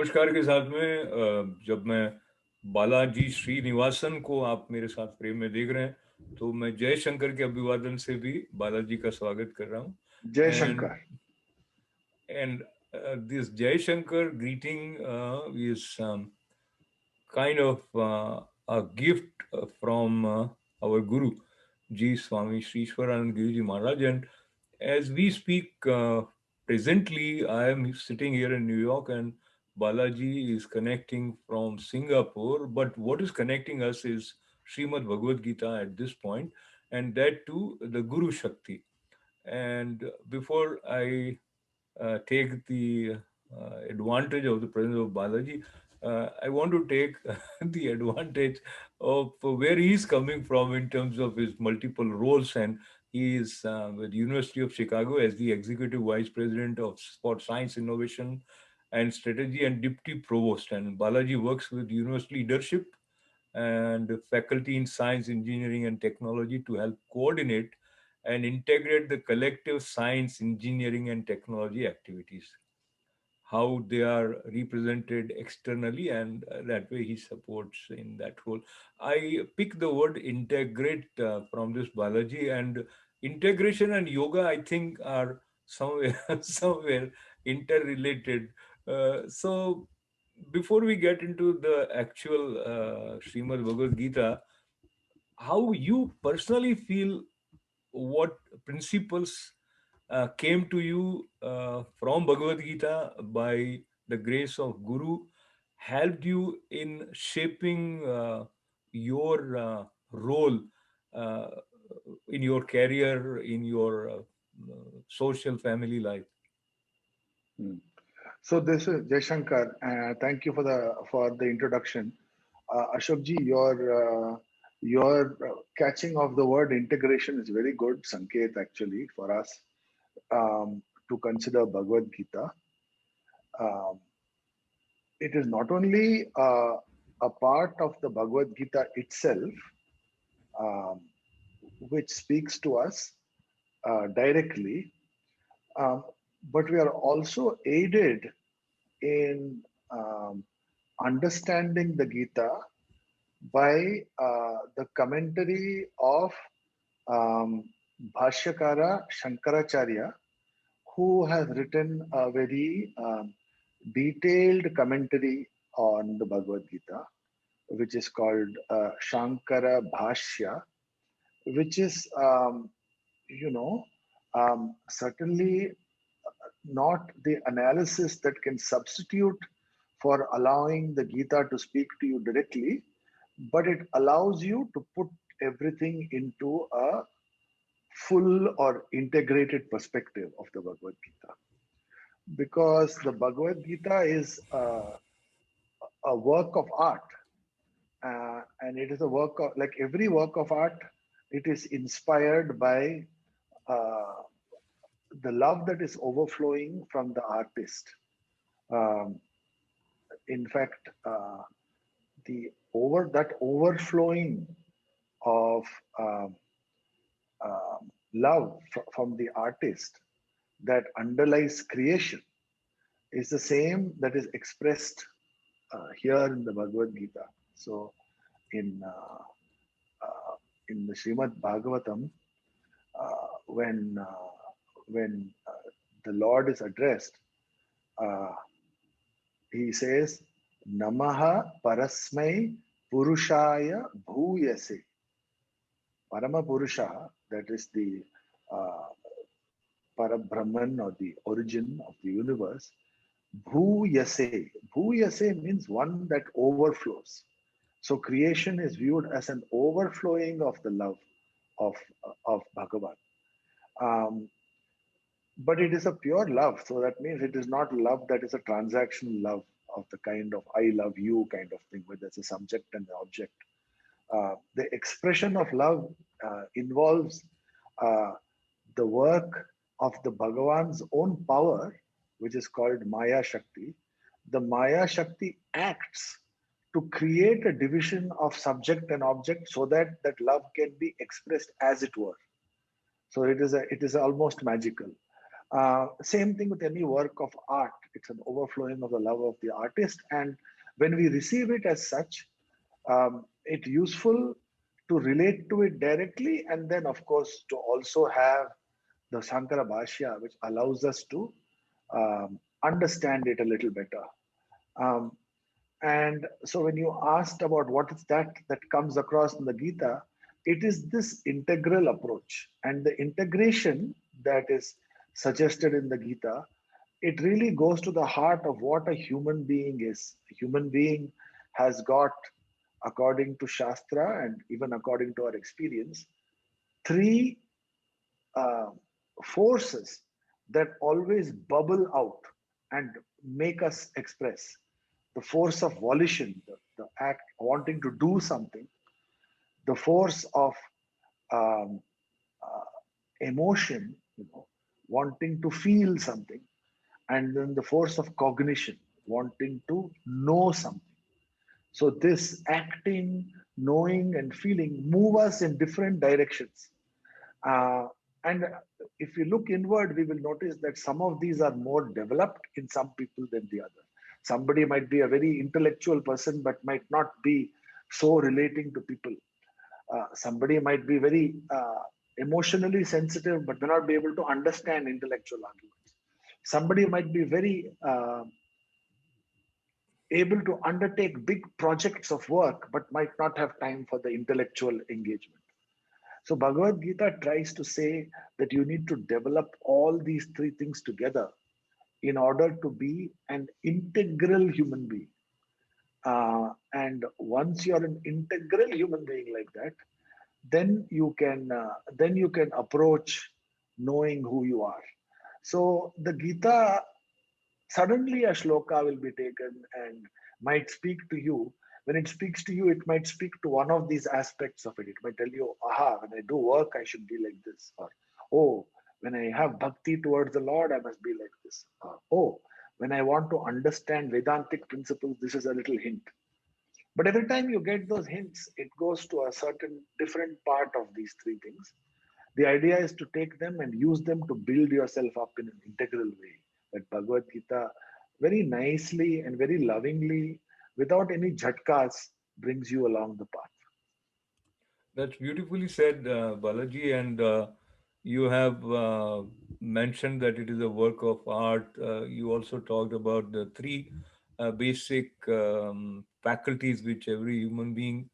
नमस्कार के साथ में जब मैं बालाजी श्रीनिवासन को आप मेरे साथ फ्रेम में देख रहे हैं तो मैं जयशंकर के अभिवादन से भी बालाजी का स्वागत कर रहा हूँ। जय and Shankar. and this Jayashankar greeting is kind of a gift from our Guru Ji Swami Sri Ishwaranand Giri Maharaj. And as we speak presently, I am sitting here in New York and Balaji is connecting from Singapore. But what is connecting us is Srimad Bhagavad Gita at this point, and that too the Guru Shakti. And before I take the advantage of the presence of Balaji, I want to take the advantage of where he is coming from in terms of his multiple roles. And he is with University of Chicago as the Executive Vice President of for Science Innovation and Strategy and Deputy Provost. And Balaji works with university leadership and faculty in science, engineering, and technology to help coordinate and integrate the collective science, engineering, and technology activities, how they are represented externally, and that way he supports in that role. I pick the word integrate from this Balaji, and integration and yoga, I think, are somewhere somewhere interrelated. So before we get into the actual Srimad Bhagavad Gita, how you personally feel, what principles came to you from Bhagavad Gita by the grace of Guru, helped you in shaping your role uh, in your career, in your social family life? Hmm. So this is Jay Shankar. Thank you for the introduction. Ashokji, your catching of the word integration is very good, Sanket, actually, for us to consider Bhagavad Gita. Um, it is not only a part of the Bhagavad Gita itself, um, which speaks to us directly, um, but we are also aided in understanding the Gita by the commentary of um, Bhashyakara Shankaracharya, who has written a very detailed commentary on the Bhagavad Gita, which is called Shankara Bhashya, which is, you know, certainly not the analysis that can substitute for allowing the Gita to speak to you directly, but it allows you to put everything into a full or integrated perspective of the Bhagavad Gita. Because the Bhagavad Gita is a work of art, and it is a work of, like every work of art, it is inspired by uh, the love that is overflowing from the artist. Um, in fact, the overflowing of um, love from the artist that underlies creation is the same that is expressed here in the Bhagavad Gita. So in in the Srimad Bhagavatam, when the Lord is addressed, uh, he says, Namaha Parasmai Purushaya Bhuyase. Parama Purusha, that is the uh, Parabrahman or the origin of the universe. Bhuyase. Bhuyase means one that overflows. So creation is viewed as an overflowing of the love of, of Bhagavan. Um, but it is a pure love. So that means it is not love that is a transactional love of the kind of I love you kind of thing, where there's a subject and the object. The expression of love involves uh, the work of the Bhagavan's own power, which is called Maya Shakti. The Maya Shakti acts to create a division of subject and object so that that love can be expressed as it were. So it is almost magical. Same thing with any work of art. It's an overflowing of the love of the artist. And when we receive it as such, it's useful to relate to it directly, and then, of course, to also have the Sankara Bhashya, which allows us to understand it a little better. Um, and so, when you asked about what is that comes across in the Gita, it is this integral approach and the integration that is suggested in the Gita. It really goes to the heart of what a human being is. A human being has got, according to Shastra and even according to our experience, three uh, forces that always bubble out and make us express: the force of volition, the act wanting to do something; the force of um, uh, emotion, wanting to feel something; and then the force of cognition, wanting to know something. So this acting, knowing, and feeling move us in different directions. And if we look inward, we will notice that some of these are more developed in some people than the other. Somebody might be a very intellectual person, but might not be so relating to people. Somebody might be very emotionally sensitive, but may not be able to understand intellectual arguments. Somebody might be very able to undertake big projects of work, but might not have time for the intellectual engagement. So Bhagavad Gita tries to say that you need to develop all these three things together in order to be an integral human being. And once you're an integral human being like that, then you can approach knowing who you are. So the Gita, suddenly a shloka will be taken and might speak to you. When it speaks to you, it might speak to one of these aspects of it. It might tell you, aha, when I do work, I should be like this. Or, oh, when I have bhakti towards the Lord, I must be like this. Or, oh, when I want to understand Vedantic principles, this is a little hint. But every time you get those hints, it goes to a certain different part of these three things. The idea is to take them and use them to build yourself up in an integral way. That Bhagavad Gita very nicely and very lovingly, without any jhatkas, brings you along the path. That's beautifully said, Balaji. And you have mentioned that it is a work of art. You also talked about the three basic faculties which every human being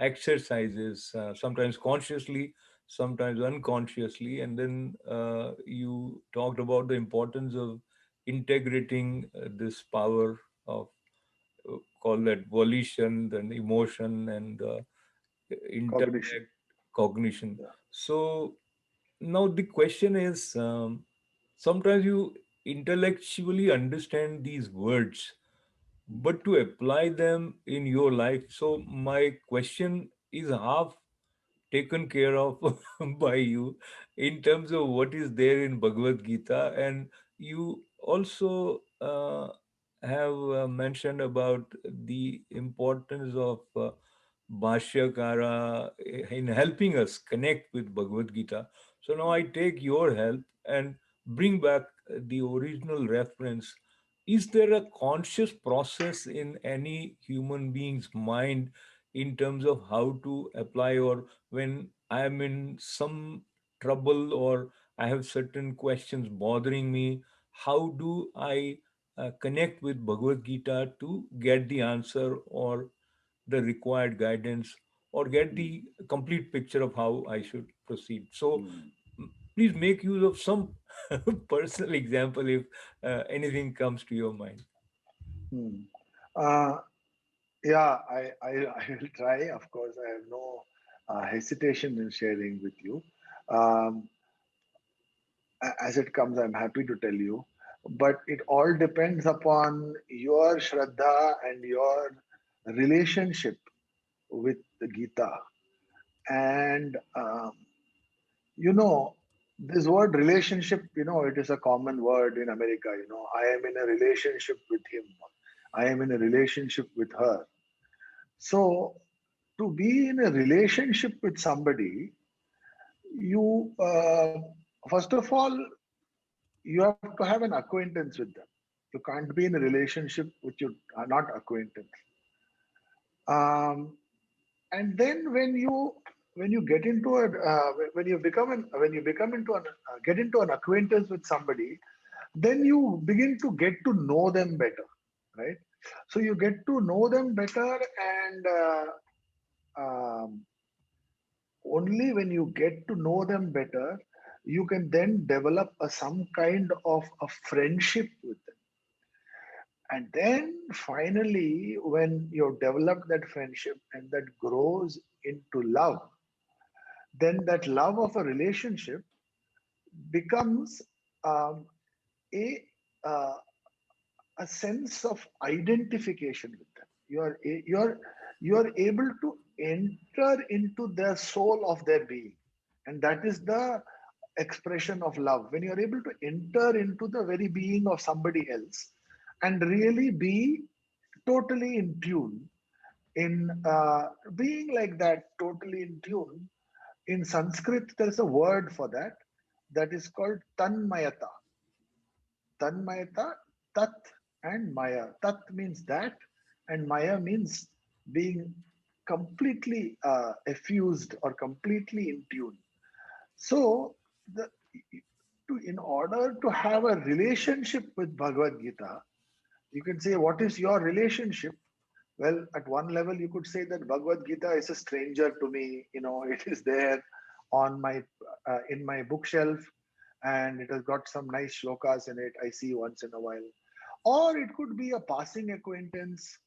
exercises, sometimes consciously, sometimes unconsciously. And then you talked about the importance of integrating this power of, call that volition, then emotion, and Cognition. intellect, cognition. Yeah. So now the question is, sometimes you intellectually understand these words, but to apply them in your life. So my question is half taken care of by you in terms of what is there in Bhagavad Gita. And you also have mentioned about the importance of Bhashyakara in helping us connect with Bhagavad Gita. So now I take your help and bring back the original reference. Is there a conscious process in any human being's mind in terms of how to apply, or when I am in some trouble or I have certain questions bothering me, how do I connect with Bhagavad Gita to get the answer or the required guidance or get Mm, the complete picture of how I should proceed? So, mm, please make use of some personal example if anything comes to your mind. mm. Uh, yeah, I will try. Of course, I have no hesitation in sharing with you. Um, as it comes, I'm happy to tell you. But it all depends upon your Shraddha and your relationship with the Gita. And, this word relationship, it is a common word in America. I am in a relationship with him, I am in a relationship with her. So, to be in a relationship with somebody, you, first of all, you have to have an acquaintance with them. You can't be in a relationship which you are not acquaintance. Um, and then when you get into a when you become into an get into an acquaintance with somebody, then you begin to get to know them better, right? So you get to know them better, and only when you get to know them better, you can then develop some kind of a friendship with them. And then finally, when you develop that friendship and that grows into love, then that love of a relationship becomes um, a uh, a sense of identification with them. You are able to enter into the soul of their being, and that is the expression of love. When you are able to enter into the very being of somebody else and really be totally in tune, in being like that, totally in tune. In Sanskrit, there is a word for that, that is called tanmayata. Tanmayata, tat and maya. Tat means that, and maya means being completely effused or completely in tune. So, the, in order to have a relationship with Bhagavad Gita, you can say, what is your relationship? Well, at one level, you could say that Bhagavad Gita is a stranger to me. It is there on my in my bookshelf, and it has got some nice shlokas in it. I see once in a while. Or it could be a passing acquaintance,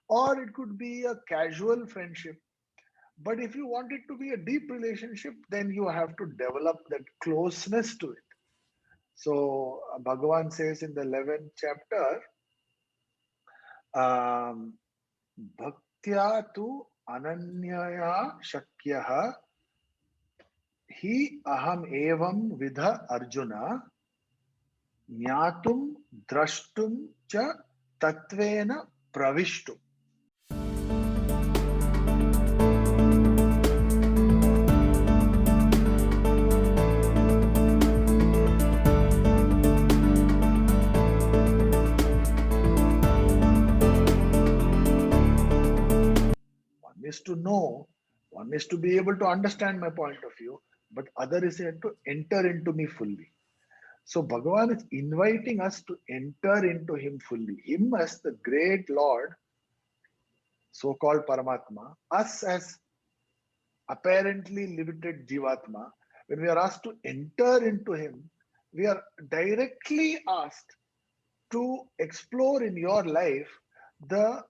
or it could be a casual friendship. But if you want it to be a deep relationship, then you have to develop that closeness to it. So Bhagavan says in the 11th chapter, um, Bhaktya tu ananyaya shakyah hi aham evam vidha Arjuna ज्ञातुम द्रष्टुम च तत्वेन pravishtum. One is to know, one is to be able to understand my point of view, but other is to enter into me fully. So Bhagavan is inviting us to enter into him fully. Him as the great Lord, so-called Paramatma, us as apparently limited Jivatma. When we are asked to enter into him, we are directly asked to explore in your life the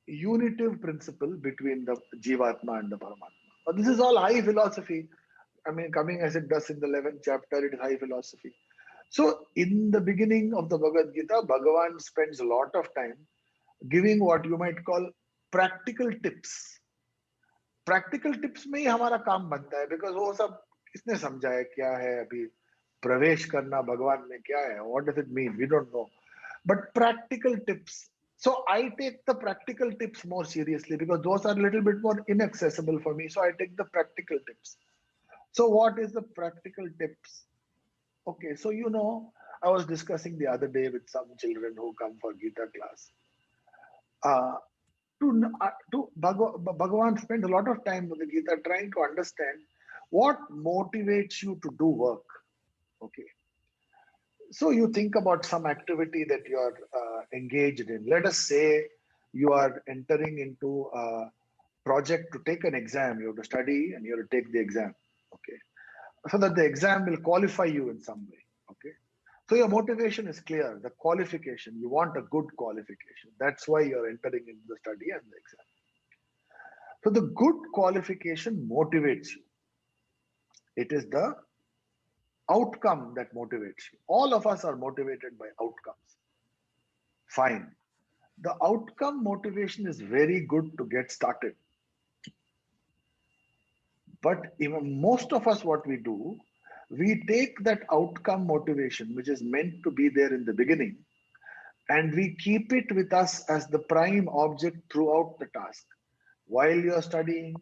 unitive principle between the Jivatma and the Paramatma. But this is all high philosophy. I mean, coming as it does in the 11th chapter, it is high philosophy. So, in the beginning of the Bhagavad Gita, Bhagavan spends a lot of time giving what you might call practical tips. Practical tips में ही हमारा काम बनता है, because वो सब किसने समझा है क्या है अभी प्रवेश करना भगवान में क्या है, what does it mean, we don't know. But practical tips, so I take the practical tips more seriously because those are a little bit more inaccessible for me, so I take the practical tips. So what is the practical tips? Okay, so I was discussing the other day with some children who come for Gita class. uh, Bhagavan spends a lot of time with the Gita trying to understand what motivates you to do work. Okay. So you think about some activity that you are engaged in. Let us say you are entering into a project to take an exam. You have to study and you have to take the exam. Okay. So that the exam will qualify you in some way. Okay. So your motivation is clear, the qualification. You want a good qualification. That's why you're entering into the study and the exam. So the good qualification motivates you. It is the outcome that motivates you. All of us are motivated by outcomes. Fine. The outcome motivation is very good to get started. But even most of us, what we do, we take that outcome motivation, which is meant to be there in the beginning, and we keep it with us as the prime object throughout the task. While you're studying,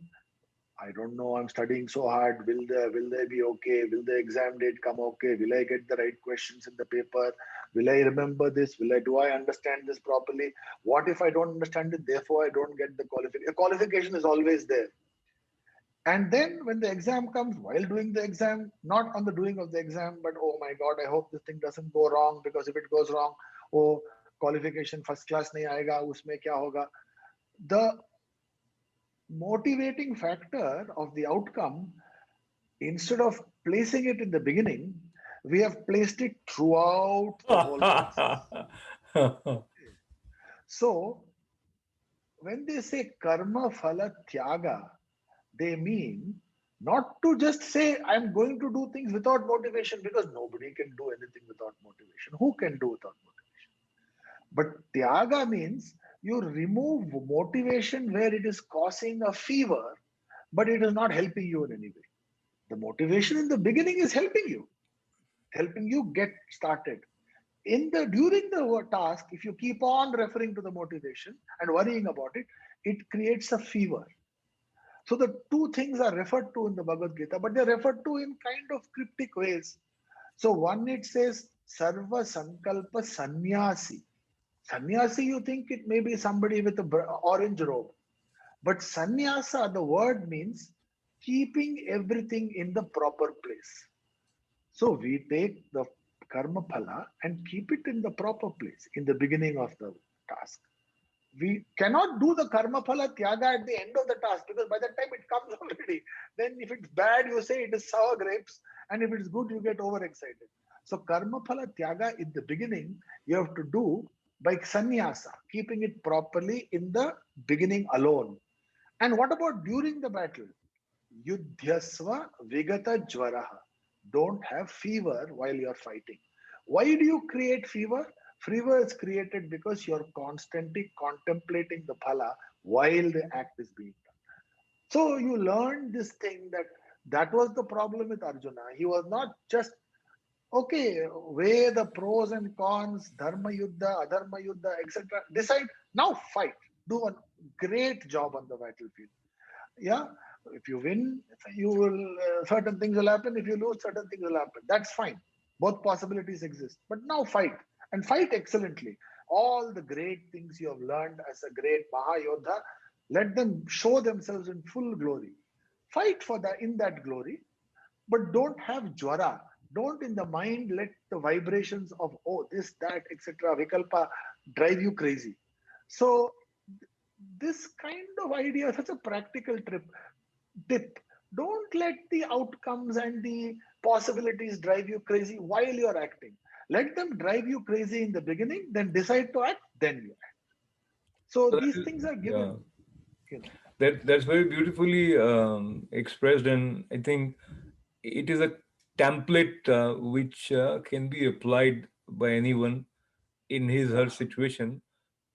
I don't know. I'm studying so hard. Will they be okay? Will the exam date come okay? Will I get the right questions in the paper? Will I remember this? Will I do I understand this properly? What if I don't understand it? Therefore, I don't get the qualification. The qualification is always there. And then when the exam comes, while doing the exam, not on the doing of the exam, but oh my God, I hope this thing doesn't go wrong, because if it goes wrong, oh, qualification first class nahi aayega, usme kya hoga? The motivating factor of the outcome, instead of placing it in the beginning, we have placed it throughout the whole process. So when they say karma phala tyaga, they mean not to just say I'm going to do things without motivation, because nobody can do anything without motivation. Who can do without motivation? But tyaga means you remove motivation where it is causing a fever, but it is not helping you in any way. The motivation in the beginning is helping you get started. In the during the task, if you keep on referring to the motivation and worrying about it, it creates a fever. So the two things are referred to in the Bhagavad Gita, but they're referred to in kind of cryptic ways. So one, it says Sarva Sankalpa Sannyasi. Sannyasi, you think it may be somebody with a orange robe. But sannyasa, the word means keeping everything in the proper place. So we take the karma phala and keep it in the proper place in the beginning of the task. We cannot do the karma phala tyaga at the end of the task, because by that time it comes already. Then if it's bad, you say it is sour grapes, and if it's good, you get overexcited. So karma phala tyaga in the beginning you have to do by sannyasa, keeping it properly in the beginning alone. And what about during the battle? Yudhyasva vigata jvaraha. Don't have fever while you're fighting. Why do you create fever? Fever is created because you're constantly contemplating the phala while the act is being done. So you learn this thing, that was the problem with Arjuna. He was not just okay, weigh the pros and cons, dharma yuddha, adharma yuddha, etc. Decide, now fight. Do a great job on the battlefield. Yeah, if you win, you will certain things will happen. If you lose, certain things will happen. That's fine. Both possibilities exist. But now fight, and fight excellently. All the great things you have learned as a great Mahayodha, let them show themselves in full glory. Fight for that, in that glory, but don't have jwara. Don't in the mind let the vibrations of oh this that etc. vikalpa drive you crazy. So this kind of idea, such a practical tip. Don't let the outcomes and the possibilities drive you crazy while you're acting. Let them drive you crazy in the beginning, then decide to act, then you act. So That these is, things are yeah, given, you know. that's very beautifully expressed, and I think it is a template which can be applied by anyone in his her situation.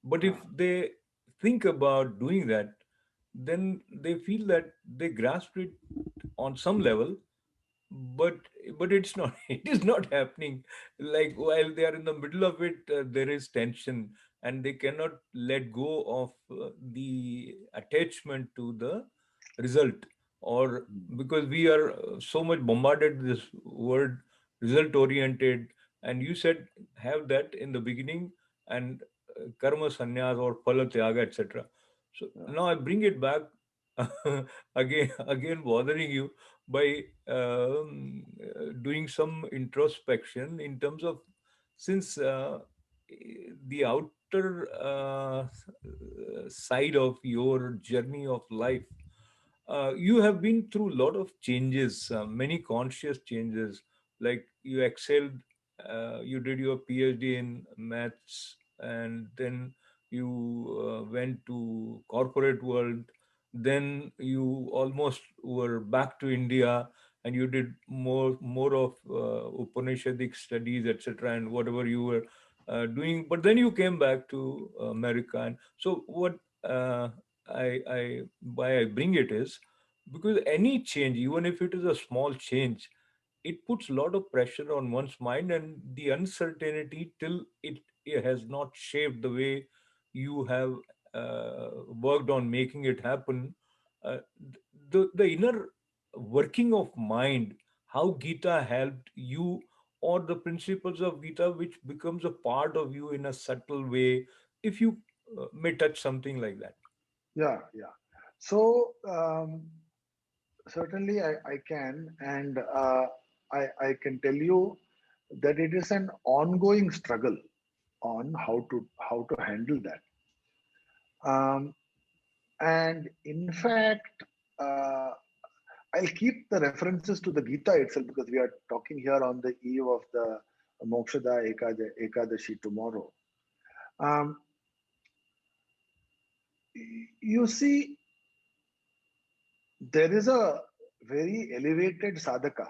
But if Uh, they think about doing that, then they feel that they grasped it on some level, but it's not it is not happening. Like while they are in the middle of it, there is tension, and they cannot let go of the attachment to the result. Or because we are so much bombarded with this word result oriented, and you said have that in the beginning, and karma sannyas or phala tyaga, etc. So uh, now I bring it back again bothering you by doing some introspection in terms of, since the outer side of your journey of life, you have been through a lot of changes, many conscious changes. Like you excelled, you did your PhD in maths, and then you went to corporate world. Then you almost were back to India, and you did more of Upanishadic studies, etc., and whatever you were doing. But then you came back to America, and so what I why I bring it is because any change, even if it is a small change, it puts a lot of pressure on one's mind, and the uncertainty till it has not shaped the way you have worked on making it happen. the inner working of mind, how Gita helped you, or the principles of Gita which becomes a part of you in a subtle way, if you may touch something like that. Yeah, yeah. So certainly I can, and I can tell you that it is an ongoing struggle on how to handle that. And in fact, uh, I'll keep the references to the Gita itself because we are talking here on the eve of the Mokshada Ekadashi tomorrow. Um, you see, there is a very elevated sadhaka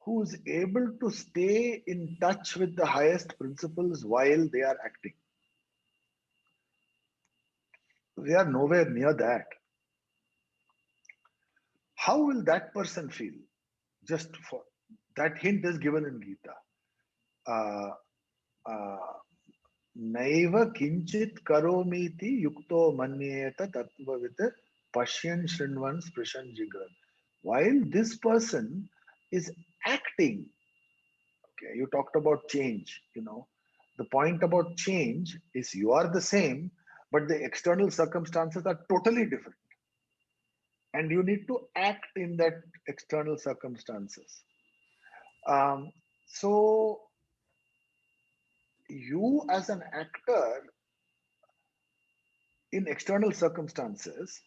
who is able to stay in touch with the highest principles while they are acting. We are nowhere near that. How will that person feel? Just for that hint is given in Gita. Uh, uh, Naiva kinchit karomiti yukto manyeta tattvavit pashyan shrinvan sprishan jigran. While this person is acting, okay, you talked about change, the point about change is you are the same, but the external circumstances are totally different. And you need to act in that external circumstances. Um, so you as an actor in external circumstances,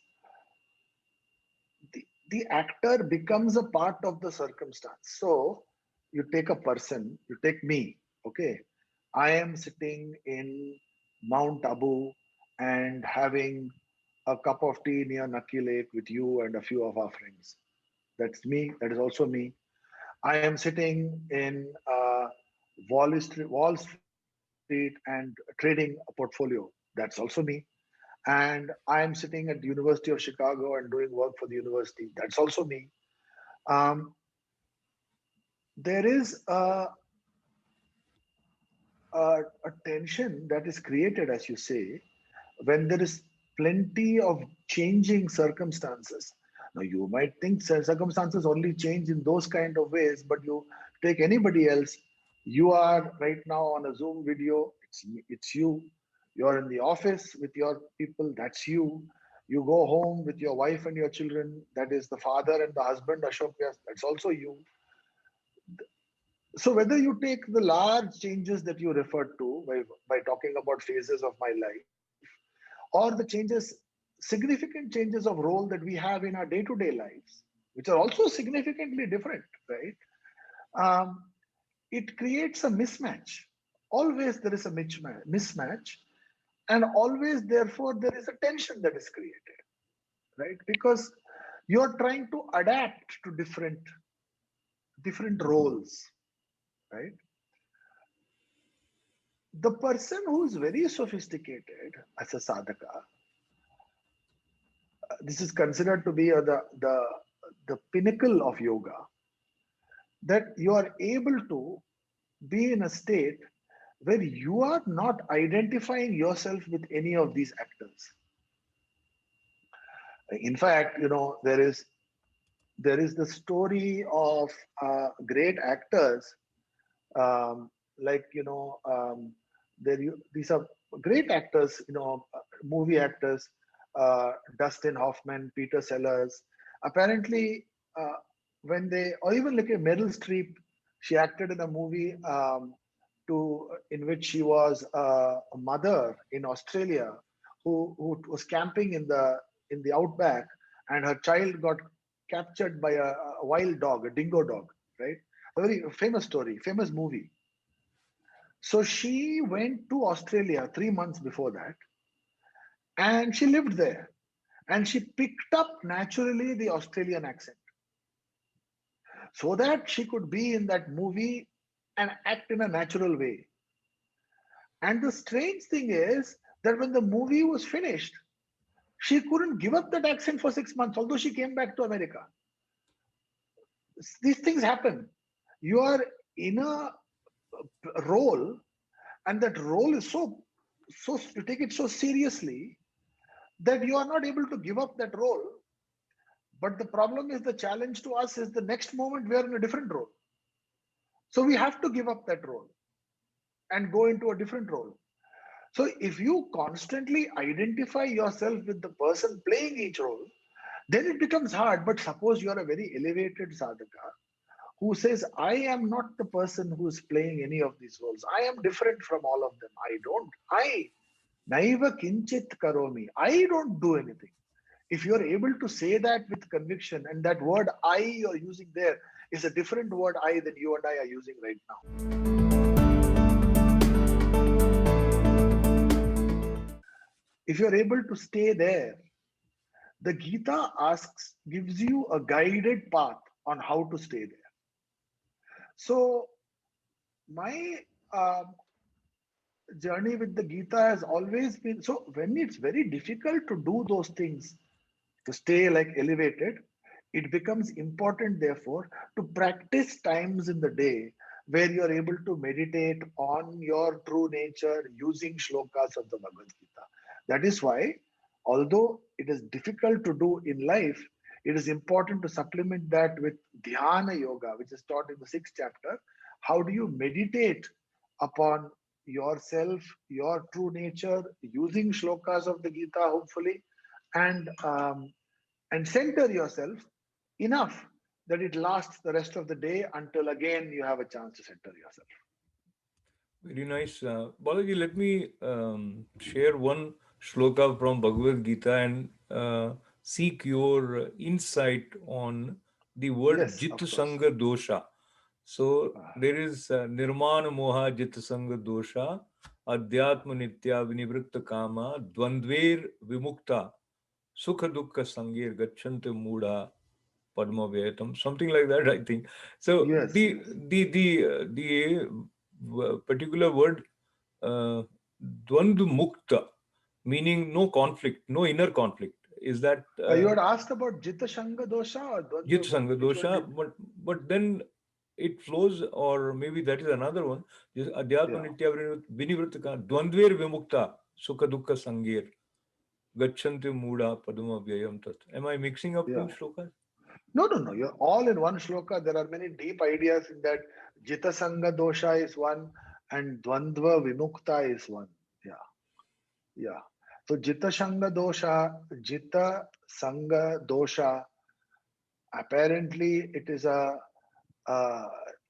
the actor becomes a part of the circumstance. So you take a person, you take me, okay? I am sitting in Mount Abu and having a cup of tea near Naki Lake with you and a few of our friends. That's me. That is also me. I am sitting in Wall Street and trading a portfolio. That's also me. And I am sitting at the University of Chicago and doing work for the university. That's also me. Um, there is a tension that is created, as you say, when there is plenty of changing circumstances. Now, you might think circumstances only change in those kind of ways, but you take anybody else. You are right now on a Zoom video. It's you. You're in the office with your people. That's you. You go home with your wife and your children. That is the father and the husband, Ashok Vyas. That's also you. So whether you take the large changes that you referred to by talking about phases of my life, or the changes, significant changes of role that we have in our day-to-day lives, which are also significantly different, right? Um, it creates a mismatch. Always there is a mismatch, and always, therefore, there is a tension that is created, right? Because you're trying to adapt to different roles, right? The person who is very sophisticated as a sadhaka, this is considered to be the pinnacle of yoga, that you are able to be in a state where you are not identifying yourself with any of these actors. In fact, there is the story of great actors, like these are great actors, movie actors, Dustin Hoffman, Peter Sellers. Apparently, uh, when they, or even like a Meryl Streep, she acted in a movie to in which she was a mother in Australia who was camping in the outback, and her child got captured by a wild dog, a dingo dog, right? A very famous story, famous movie. So she went to Australia 3 months before that, and she lived there. And she picked up naturally the Australian accent so that she could be in that movie and act in a natural way. And the strange thing is that when the movie was finished, she couldn't give up that accent for 6 months, although she came back to America. These things happen. You are in a role, and that role is so you take it so seriously that you are not able to give up that role. But the problem is, the challenge to us is the next moment we are in a different role. So we have to give up that role and go into a different role. So if you constantly identify yourself with the person playing each role, then it becomes hard. But suppose you are a very elevated sadhaka who says, I am not the person who is playing any of these roles. I am different from all of them. I, naiva kinchit karomi. I don't do anything. If you're able to say that with conviction, and that word I you're using there is a different word I than you and I are using right now. If you're able to stay there, the Gita gives you a guided path on how to stay there. So my journey with the Gita has always been, so when it's very difficult to do those things, to stay like elevated, it becomes important, therefore, to practice times in the day where you're able to meditate on your true nature using shlokas of the Bhagavad Gita. That is why, although it is difficult to do in life, it is important to supplement that with dhyana yoga, which is taught in the sixth chapter. How do you meditate upon yourself, your true nature, using shlokas of the Gita, hopefully, and center yourself enough that it lasts the rest of the day until again you have a chance to center yourself. Very nice. Balaji, let me share one shloka from Bhagavad Gita and seek your insight on the word Yes, Jit of course. Sanga Dosha. So Ah, there is Nirmana Moha Jit Sanga Dosha, Adhyatma Nitya Vinivritta Kama, Dvandver Vimukta, Sukha Dukkha Sangir Gacchante Muda Padma Vyatam, something like that, I think. So yes, yes. the particular word uh, Dvandva Mukta, meaning no conflict, no inner conflict. Is that You had asked about Jita Shanga Dosha or Jit Dvandva Mukta? Sanga Which one dosha? did? But then it flows, or maybe that is another one. Just Adhyatma Yeah, Nitya Vinivritta Dvandver Vimukta Sukha Dukkha Sangir Gachanti Muda Padma Vyayam Tat. Am I mixing up yeah. two shlokas? No, no, no. You're all in one shloka. There are many deep ideas in that. Jita Sanga Dosha is one, and Dvandva Vimukta is one. Yeah, yeah. So Jita Sanga Dosha, apparently it is a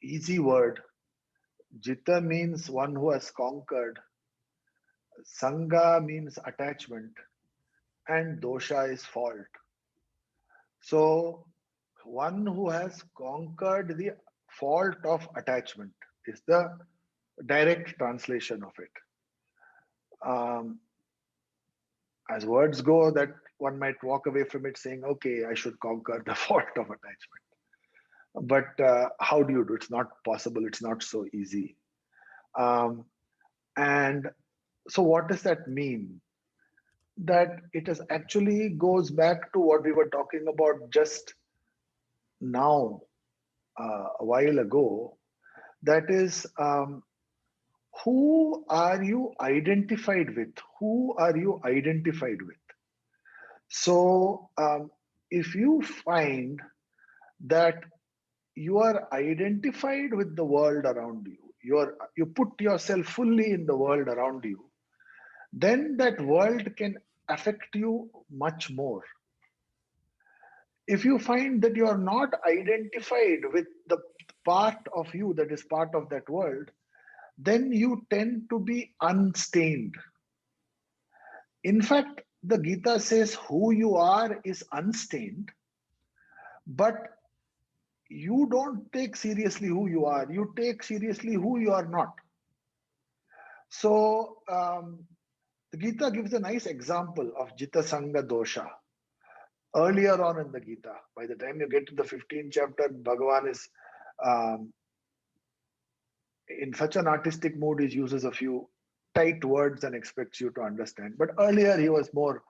easy word. Jita means one who has conquered. Sanga means attachment, and dosha is fault. So, one who has conquered the fault of attachment is the direct translation of it. Um, as words go, that one might walk away from it saying, okay, I should conquer the fault of attachment. But how do you do? It's not possible. It's not so easy. Um, and so, what does that mean? That it is actually goes back to what we were talking about just now, a while ago. That is, who are you identified with? Who are you identified with? So, if you find that you are identified with the world around you, you put yourself fully in the world around you, then that world can affect you much more. If you find that you are not identified with the part of you that is part of that world, then you tend to be unstained. In fact, the Gita says who you are is unstained, but you don't take seriously who you are, you take seriously who you are not. So, the Gita gives a nice example of Jita Sanga Dosha. Earlier on in the Gita, by the time you get to the 15th chapter, Bhagavan is um, in such an artistic mood, he uses a few tight words and expects you to understand. But earlier, he was more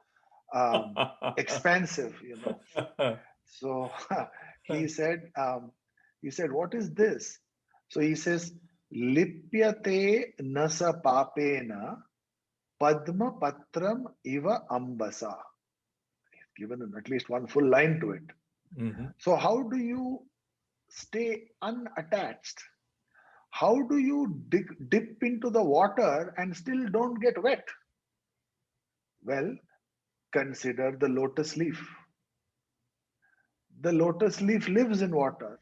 um, expansive, you know. So he said, what is this? So he says, Lipyate nasa papena padma patram iva ambasa. He's given at least one full line to it. Mm-hmm. So how do you stay unattached? How do you dip into the water and still don't get wet? Well, consider the lotus leaf. The lotus leaf lives in water,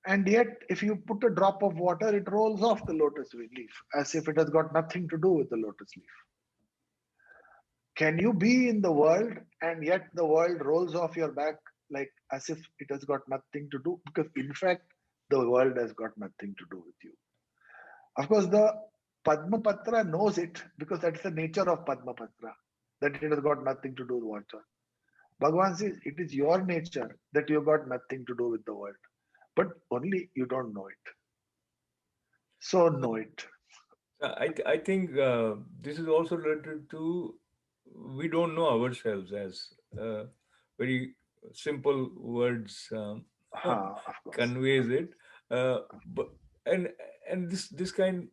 and yet if you put a drop of water, it rolls off the lotus leaf as if it has got nothing to do with the lotus leaf. Can you be in the world and yet the world rolls off your back like as if it has got nothing to do? Because in fact, the world has got nothing to do with you. Of course, the Padma Patra knows it because that's the nature of Padma Patra, that it has got nothing to do with water. Bhagavan says it is your nature that you got nothing to do with the world, but only you don't know it. So know it. I think this is also related to we don't know ourselves, as very simple words Of course. conveys it. But and this kind,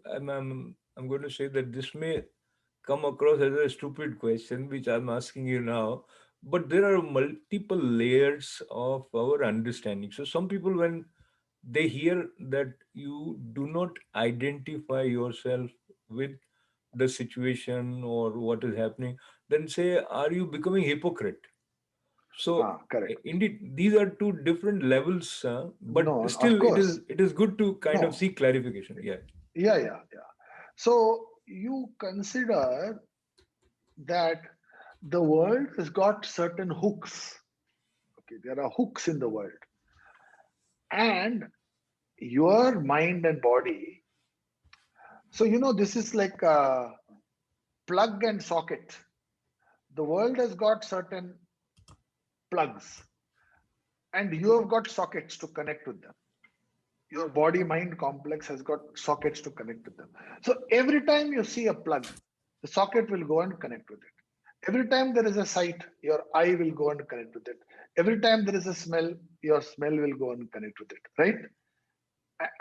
I'm going to say that this may come across as a stupid question, which I'm asking you now. But there are multiple layers of our understanding. So some people, when they hear that you do not identify yourself with the situation or what is happening, then say, are you becoming hypocrite? So Correct. indeed, these are two different levels, but No, of still, it course. is good to kind of No. seek clarification. Yeah. Yeah. So you consider that the world has got certain hooks. Okay, there are hooks in the world, and your mind and body. So this is like a plug and socket. The world has got certain plugs, and you have got sockets to connect with them. Your body mind complex has got sockets to connect with them. So every time you see a plug, the socket will go and connect with it. Every time there is a sight, your eye will go and connect with it. Every time there is a smell, your smell will go and connect with it, right?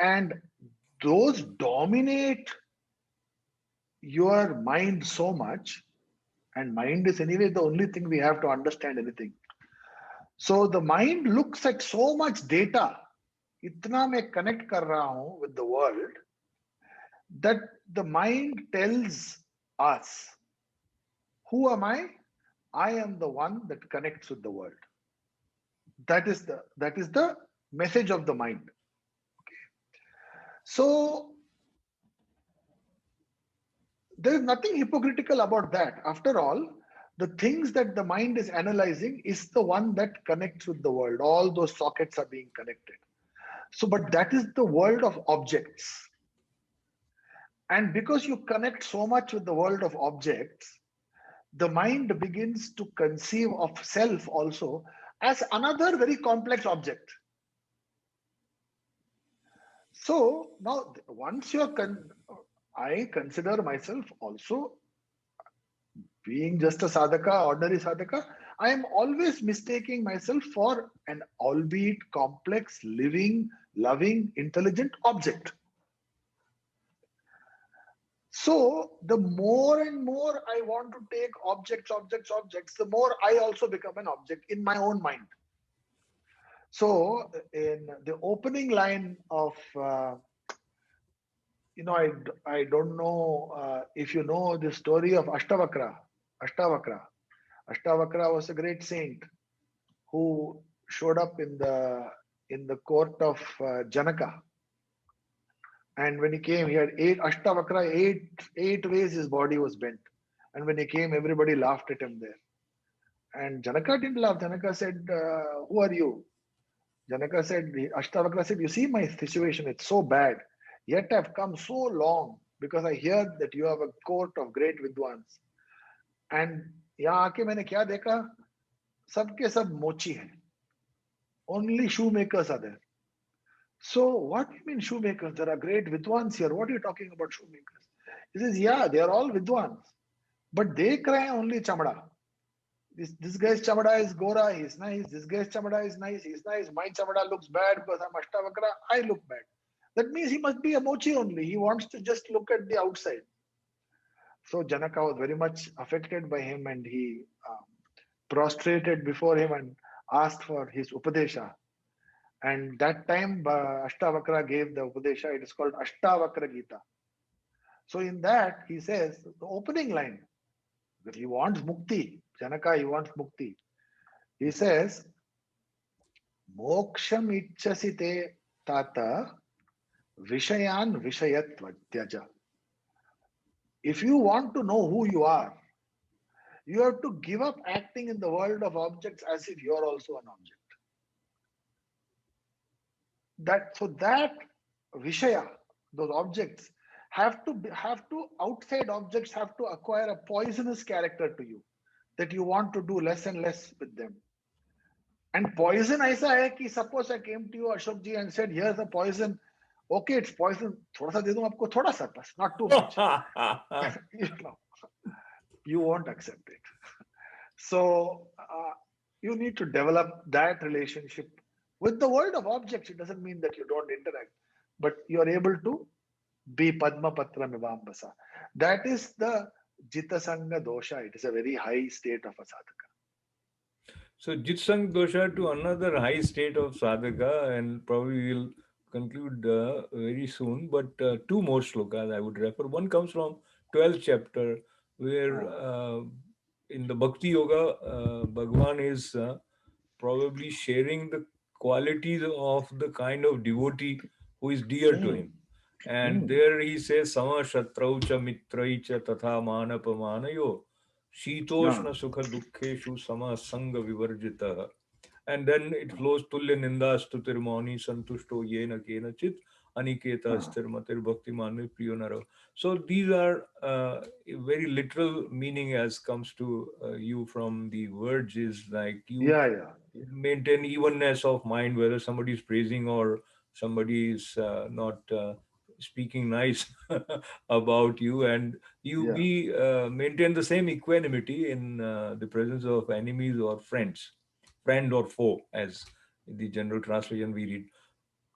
And those dominate your mind so much, and mind is anyway the only thing we have to understand anything. So the mind looks at so much data, इतना मैं connect कर रहा हूं with the world, that the mind tells us, who am I? I am the one that connects with the world. That is the message of the mind. So there is nothing hypocritical about that. After all, the things that the mind is analyzing is the one that connects with the world. All those sockets are being connected. So, but that is the world of objects. And because you connect so much with the world of objects, the mind begins to conceive of self also as another very complex object. So now, once I consider myself also being just a sadhaka, ordinary sadhaka, I am always mistaking myself for an albeit complex, living, loving, intelligent object. So the more and more I want to take objects, the more I also become an object in my own mind. So in the opening line of, I don't know if you know the story of Ashtavakra. Ashtavakra. Ashtavakra was a great saint who showed up in the court of Janaka. And when he came, he had eight ways his body was bent. And when he came, everybody laughed at him there. And Janaka didn't laugh. Janaka said, who are you? Janaka said, Ashtavakra said, you see my situation, it's so bad. Yet I've come so long because I hear that you have a court of great Vidwans. And यहाँ आके मैंने क्या देखा, सबके सब मोची हैं. Only shoemakers are there. So what do you mean shoemakers? There are great Vidwans here. What are you talking about shoemakers? He says, yeah, they are all Vidwans. But they cry only chamada. This guy's chamada is gora, he's nice. This guy's chamada is nice, he's nice. My chamada looks bad because I'm Ashtavakra, I look bad. That means he must be a mochi only. He wants to just look at the outside. So Janaka was very much affected by him, and he prostrated before him and asked for his Upadesha. And that time, Ashtavakra gave the Upadesha. It is called Ashtavakra Gita. So in that, he says, the opening line, that he wants mukti. Janaka, he wants mukti. He says, Moksham ichchasite tata vishayan vishayatva tyaja. If you want to know who you are, you have to give up acting in the world of objects as if you are also an object. That vishaya, those objects, have to outside objects have to acquire a poisonous character to you, that you want to do less and less with them. And poison ऐसा है कि suppose I came to you, Ashok ji, and said, here's a poison. Okay, it's poison. थोड़ा सा दे दूं आपको, थोड़ा सा बस, not too much. You know, you won't accept it. So you need to develop that relationship with the world of objects. It doesn't mean that you don't interact, but you are able to be Padma Patra Mivambasa. That is the Jita Sangha dosha. It is a very high state of a sadhaka. So Jitsang dosha to another high state of sadhaka, and probably we'll conclude very soon. But two more shlokas I would refer. One comes from 12th chapter, where in the Bhakti Yoga, Bhagwan is probably sharing the qualities of the kind of devotee who is dear to him. And there he says, Sama Shatraucha Mitraicha Tatha Manapamanayo Shitoshna Sukha Dukkheshu Sama Sangha Vivarjita. And then it flows Tulya Ninda Stutirmani Santushto Yena Kenachit Aniketa Sthirmatir Bhakti Manu Priyonaro. So these are very literal meaning as comes to you from the words is like you maintain evenness of mind, whether somebody is praising or somebody is not speaking nice about you, and you be maintain the same equanimity in the presence of enemies or friends, friend or foe, as in the general translation we read.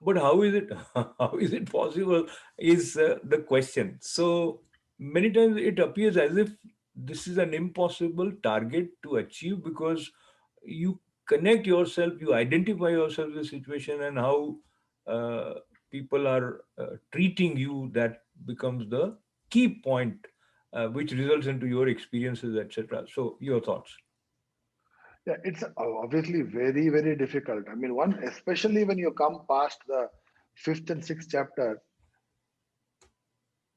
But how is it how is it possible is the question. So many times it appears as if this is an impossible target to achieve, because you connect yourself, you identify yourself with the situation, and how uh, people are treating you, that becomes the key point, which results into your experiences, etc. So your thoughts. Yeah, it's obviously very, very difficult. I mean, one, especially when you come past the 5th and 6th chapter,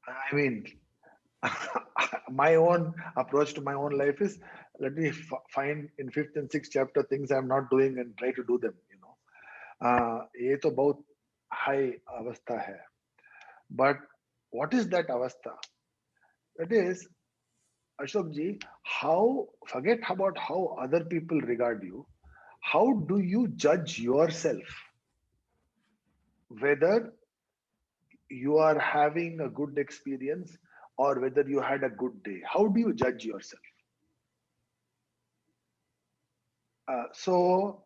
I mean, my own approach to my own life is, let me find in 5th and 6th chapter things I'm not doing and try to do them, you know. ये तो बहुत high avastha hai. But what is that avastha? That is, Ashok ji, how, forget about how other people regard you. How do you judge yourself? Whether you are having a good experience or whether you had a good day. How do you judge yourself? So,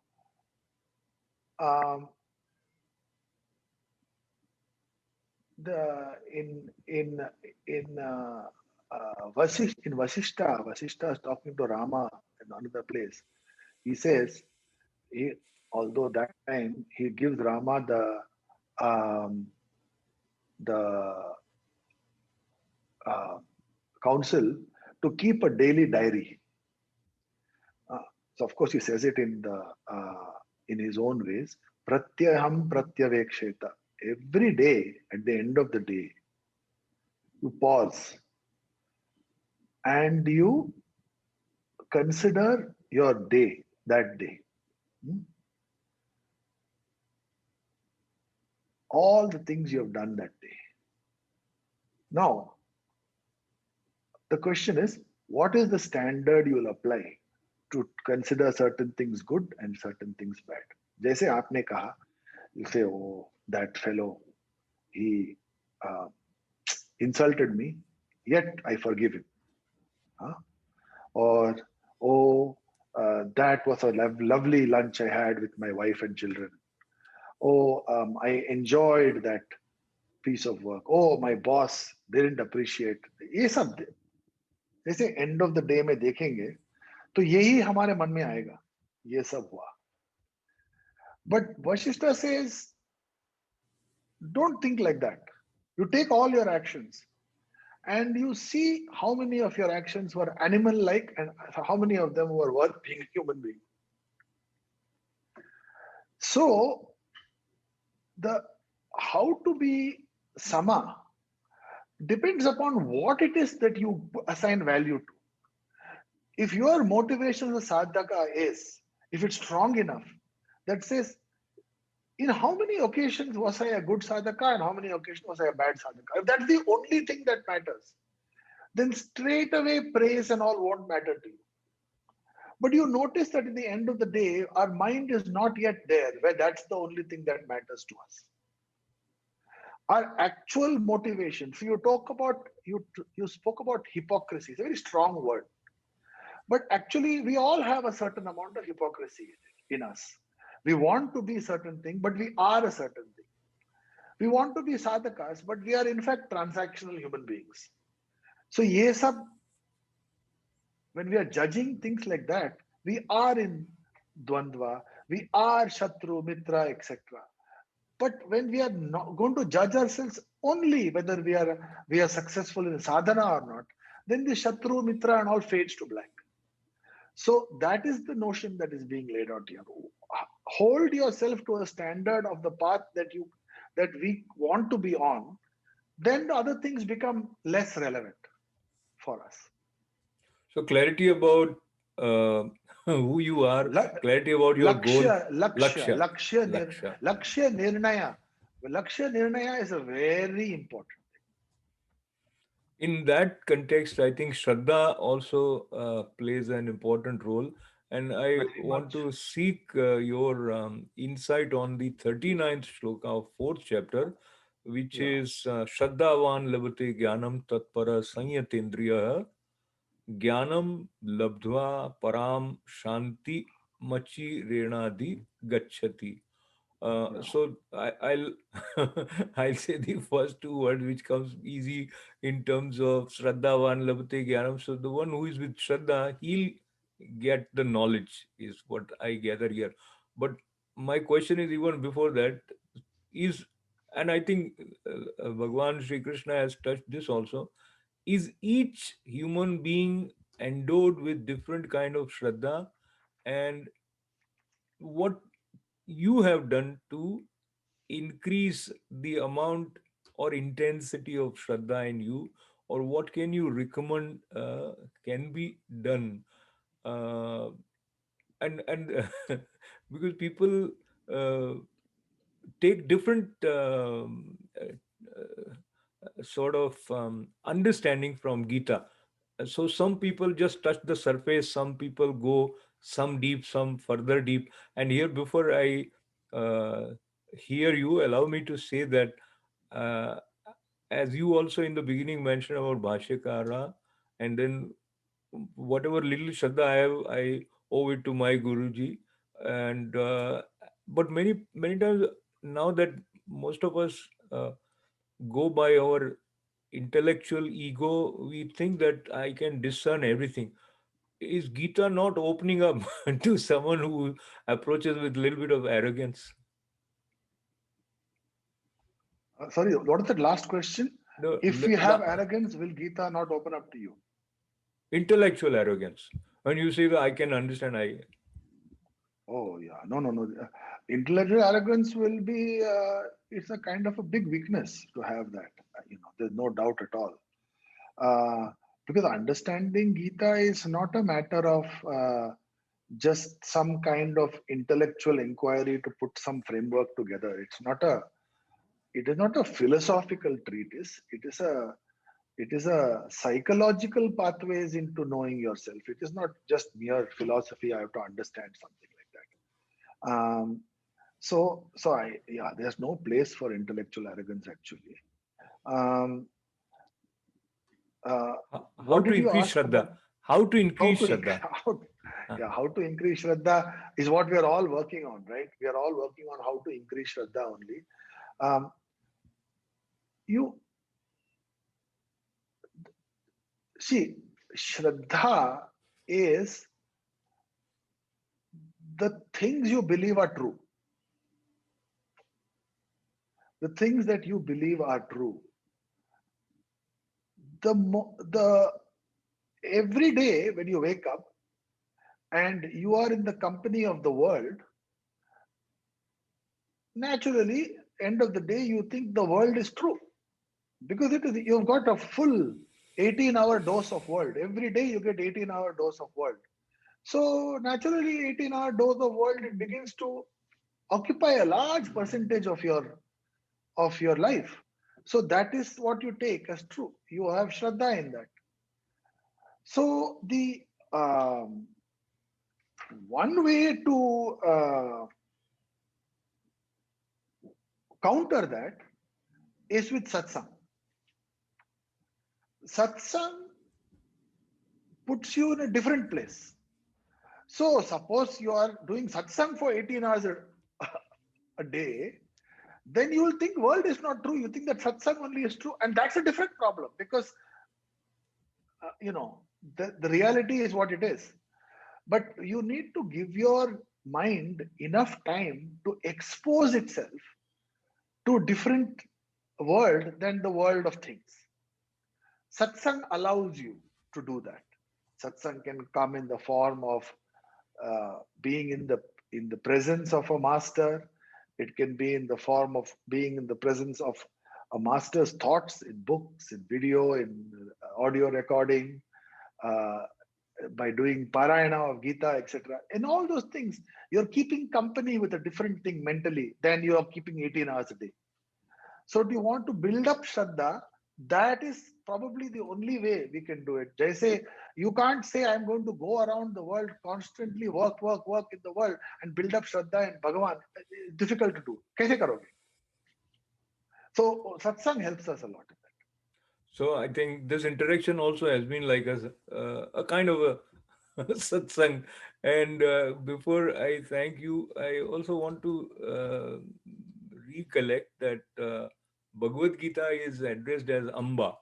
Vasishta is talking to Rama in another place. He says, although that time he gives Rama the counsel to keep a daily diary. So of course he says it in his own ways. Pratyaham pratyaveksheta. Every day, at the end of the day, you pause and you consider your day, that day. All the things you have done that day. Now, the question is, what is the standard you will apply to consider certain things good and certain things bad? जैसे आपने कहा, you say, oh, that fellow, he insulted me, yet I forgive him. Huh? Or, oh, that was a lovely lunch I had with my wife and children. Oh, I enjoyed that piece of work. Oh, my boss didn't appreciate. ये सब जैसे end of the day में देखेंगे तो यही हमारे मन में आएगा, ये सब हुआ. But Vashishta says, don't think like that. You take all your actions and you see how many of your actions were animal like and how many of them were worth being human being. So, the how to be sama depends upon what it is that you assign value to. If your motivation as a sadhaka is, if it's strong enough, that says, in how many occasions was I a good sadhaka and how many occasions was I a bad sadhaka? If that's the only thing that matters, then straight away praise and all won't matter to you. But you notice that in the end of the day, our mind is not yet there, where that's the only thing that matters to us. Our actual motivation. So you talk about you spoke about hypocrisy. It's a very strong word. But actually, we all have a certain amount of hypocrisy in us. We want to be a certain thing, but we are a certain thing. We want to be sadhakas, but we are in fact transactional human beings. So, ye sab, when we are judging things like that, we are in dvandva, we are shatru, mitra, etc. But when we are not going to judge ourselves only whether we are successful in sadhana or not, then the shatru, mitra, and all fades to black. So that is the notion that is being laid out here. Hold yourself to a standard of the path that we want to be on, then the other things become less relevant for us. So clarity about uh, who you are, clarity about your goal, Lakshya, lakshya, lakshya, lakshya, lakshya. lakshya nirnaya. Lakshya nirnaya is a very important. In that context, I think Shraddha also plays an important role. And I Very want much. to seek your insight on the 39th shloka of 4th chapter, which Yeah. is Shraddhavan labhate jnanam tatpara sanyatendriya jnanam labdhva param shanti machi renadi gachati. Yeah. I'll I'll say the first two words which comes easy in terms of Shraddhavan Labhate Jnanam. So the one who is with Shraddha, he'll get the knowledge, is what I gather here. But my question is even before that is, and I think Bhagwan Sri Krishna has touched this also, is each human being endowed with different kind of Shraddha, and what you have done to increase the amount or intensity of Shraddha in you, or what can you recommend can be done? Uh, and because people uh, take different sort of understanding from Gita. So some people just touch the surface, some people go some deep, some further deep. And here, before I uh, hear you, allow me to say that uh, as you also in the beginning mentioned about Bhashyakara, and then whatever little Shraddha I have, I owe it to my Guruji. And but many times now that most of us go by our intellectual ego, we think that I can discern everything. Is Gita not opening up to someone who approaches with a little bit of arrogance? Sorry, what is the last question? The If you have arrogance, will Gita not open up to you? intellectual arrogance. When you say that I can understand, I Oh, yeah. No, no, no. Intellectual arrogance will be, it's a kind of a big weakness to have that. There's no doubt at all. Because understanding Gita is not a matter of just some kind of intellectual inquiry to put some framework together. It is not a philosophical treatise. It is a psychological pathways into knowing yourself. It is not just mere philosophy. I have to understand something like that. Yeah, there's no place for intellectual arrogance actually. Um, uh, how what to did you increase ask Shraddha? about? How to How increase to Shraddha? how, Huh. yeah, how to increase Shraddha is what we are all working on, right? We are all working on how to increase Shraddha only. Um, you see, Shraddha is the things you believe are true. the things that you believe are true, the every day when you wake up and you are in the company of the world, naturally, end of the day, you think the world is true because it is you've got a full 18-hour dose of world. Every day you get 18-hour dose of world. So naturally, 18-hour dose of world, it begins to occupy a large percentage of your life. So that is what you take as true. You have Shraddha in that. So the um, one way to counter that is with satsang. Satsang puts you in a different place. So suppose you are doing satsang for 18 hours a day, then you will think world is not true. You think that satsang only is true, and that's a different problem because you know the reality is what it is. But you need to give your mind enough time to expose itself to different world than the world of things. Satsang allows you to do that. Satsang can come in the form of being in the presence of a master. It can be in the form of being in the presence of a master's thoughts in books, in video, in audio recording, uh, by doing parayana of Gita, etc. In all those things, you're keeping company with a different thing mentally than you are keeping 18 hours a day. So, do you want to build up Shraddha? That is probably the only way we can do it. Jaise, you can't say, I'm going to go around the world constantly, work in the world and build up Shraddha in Bhagavan. It's difficult to do. Kaise karoge? So, satsang helps us a lot in So I think this interaction also has been like a kind of a satsang. And before I thank you, I also want to recollect that Bhagavad Gita is addressed as Amba.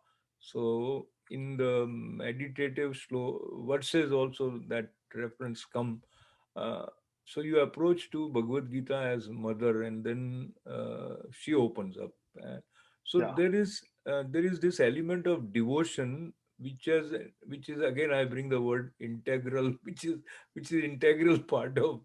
So in the meditative slow verses also that reference come. Uh, so you approach to Bhagavad Gita as mother, and then she opens up. So that. there is this element of devotion which is again I bring the word integral, which is integral part of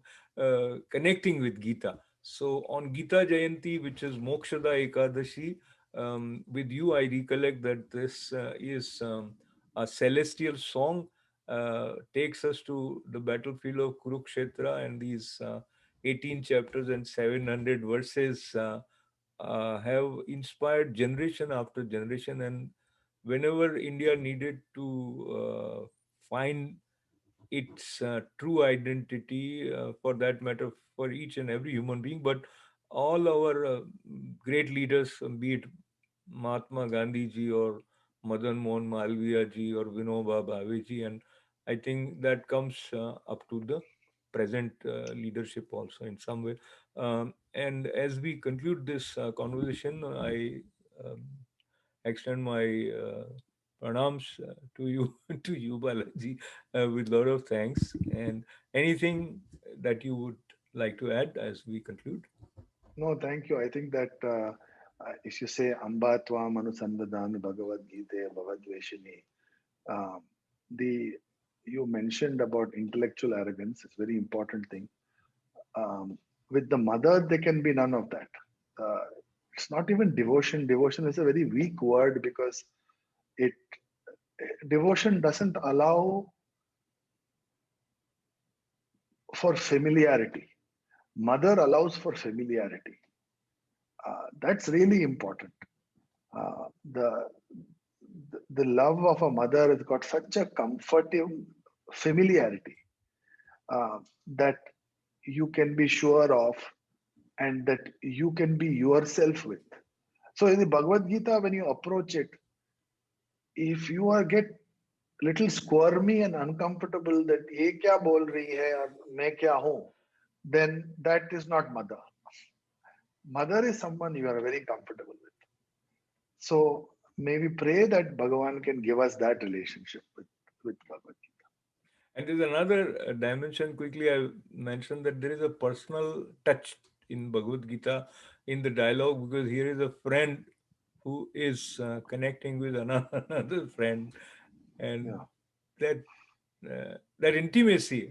connecting with Gita. So on Gita Jayanti, which is Mokshada Ekadashi, with you I recollect that this is a celestial song, takes us to the battlefield of Kurukshetra, and these 18 chapters and 700 verses have inspired generation after generation. And whenever India needed to find its true identity, for that matter, for each and every human being, but all our great leaders, be it Mahatma Gandhi ji or Madan Mohan Malviya ji or Vinoba Bhave ji, and I think that comes up to the present leadership also in some way. And as we conclude this conversation, I um, extend my pranams to you, to you, Balaji, with a lot of thanks. And anything that you would like to add as we conclude? No, thank you. I think that if you say Amba Tvam Anusandadami Bhagavad Gita Bhavadveshini, um, the you mentioned about intellectual arrogance. It's a very important thing. With the mother, there can be none of that. Uh, it's not even devotion. Devotion is a very weak word because it devotion doesn't allow for familiarity. Mother allows for familiarity. That's really important. Uh, the the love of a mother has got such a comforting familiarity that you can be sure of and that you can be yourself with. So in the Bhagavad Gita, when you approach it, if you are get little squirmy and uncomfortable that ye kya bol rahi hai or main kya hu, then that is not mother. Mother is someone you are very comfortable with. So may we pray that Bhagavan can give us that relationship with Bhagavad Gita. And there's another dimension. Quickly, I mentioned that there is a personal touch in Bhagavad Gita, in the dialogue, because here is a friend who is connecting with another friend, and Yeah. that that intimacy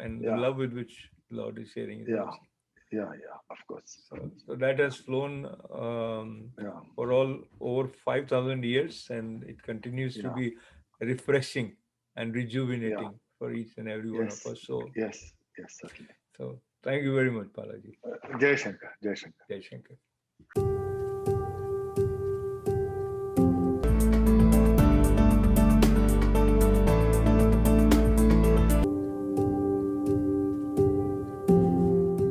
and the Yeah. love with which Lord is sharing his Yeah. mercy. Yeah. Of course. So that Yeah. has flown Yeah. for all over 5,000 years, and it continues to Yeah. be refreshing and Yeah. rejuvenating for each and every one of Yes. us. So, Yes. Yes. Certainly. so thank you very much, Balaji. Jai Shankar. Jai Shankar. Jai Shankar.